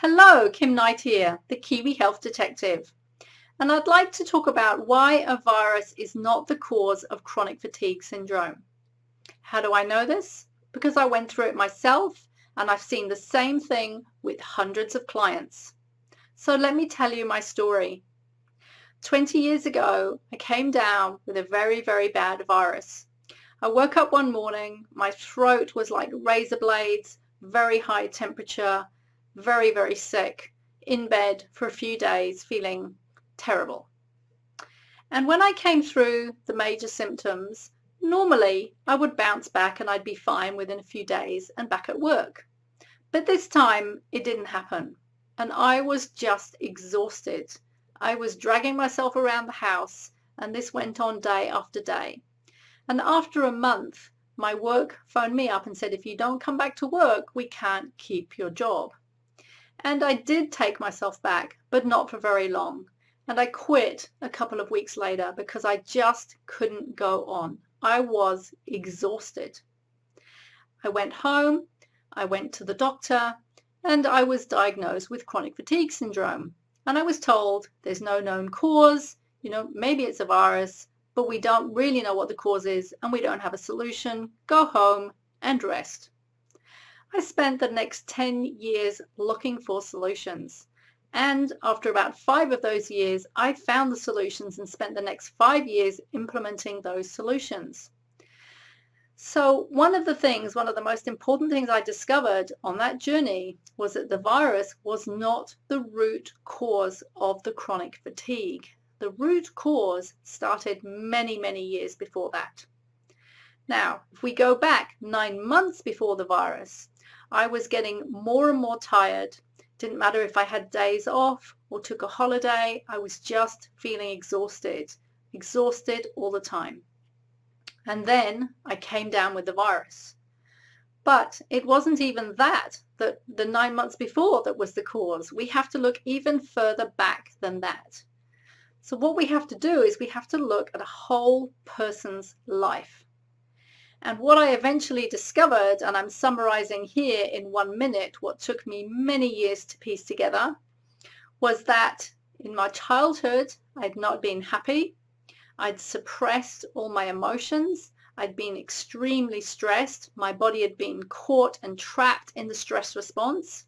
Hello, Kim Knight here, the Kiwi Health Detective, and I'd like to talk about why a virus is not the cause of chronic fatigue syndrome. How do I know this? Because I went through it myself and I've seen the same thing with hundreds of clients. So let me tell you my story. 20 years ago, I came down with a very, very bad virus. I woke up one morning, my throat was like razor blades, very high temperature, very, very sick, in bed for a few days, feeling terrible. And when I came through the major symptoms, normally I would bounce back and I'd be fine within a few days and back at work. But this time it didn't happen. And I was just exhausted. I was dragging myself around the house, and this went on day after day. And after a month, my work phoned me up and said, if you don't come back to work, we can't keep your job. And I did take myself back, but not for very long. And I quit a couple of weeks later because I just couldn't go on. I was exhausted. I went home, I went to the doctor, and I was diagnosed with chronic fatigue syndrome. And I was told there's no known cause, maybe it's a virus, but we don't really know what the cause is and we don't have a solution. Go home and rest. I spent the next 10 years looking for solutions. And after about 5 of those years, I found the solutions and spent the next 5 years implementing those solutions. So one of the most important things I discovered on that journey was that the virus was not the root cause of the chronic fatigue. The root cause started many, many years before that. Now, if we go back 9 months before the virus, I was getting more and more tired. Didn't matter if I had days off or took a holiday, I was just feeling exhausted all the time. And then I came down with the virus. But it wasn't even that the 9 months before that was the cause. We have to look even further back than that. So what we have to do is we have to look at a whole person's life. And what I eventually discovered, and I'm summarizing here in 1 minute what took me many years to piece together, was that in my childhood, I'd not been happy. I'd suppressed all my emotions. I'd been extremely stressed. My body had been caught and trapped in the stress response,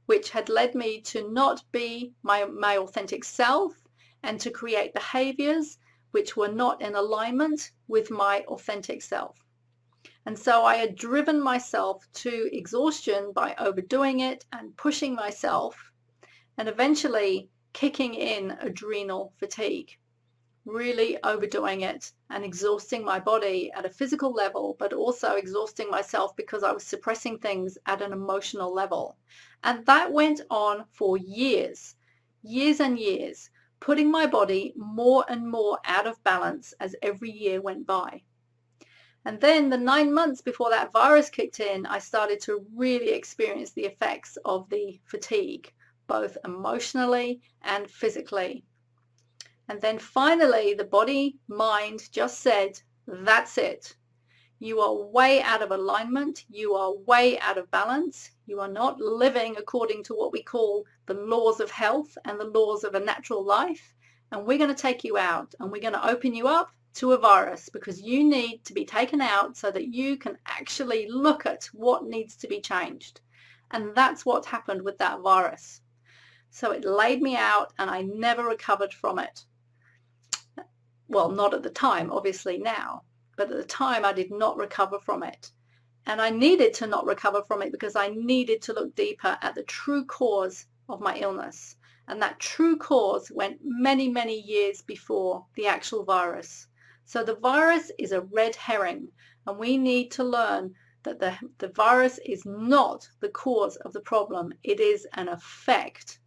which had led me to not be my authentic self and to create behaviors which were not in alignment with my authentic self. And so I had driven myself to exhaustion by overdoing it and pushing myself and eventually kicking in adrenal fatigue, really overdoing it and exhausting my body at a physical level, but also exhausting myself because I was suppressing things at an emotional level. And that went on for years and years, putting my body more and more out of balance as every year went by. And then the 9 months before that virus kicked in, I started to really experience the effects of the fatigue, both emotionally and physically. And then finally, the body, mind just said, that's it. You are way out of alignment. You are way out of balance. You are not living according to what we call the laws of health and the laws of a natural life. And we're going to take you out and we're going to open you up to a virus because you need to be taken out so that you can actually look at what needs to be changed. And that's what happened with that virus. So it laid me out and I never recovered from it. Well, not at the time, obviously now, but at the time I did not recover from it. And I needed to not recover from it because I needed to look deeper at the true cause of my illness. And that true cause went many, many years before the actual virus. So the virus is a red herring, and we need to learn that the virus is not the cause of the problem. It is an effect.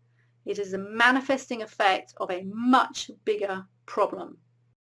It is a manifesting effect of a much bigger problem.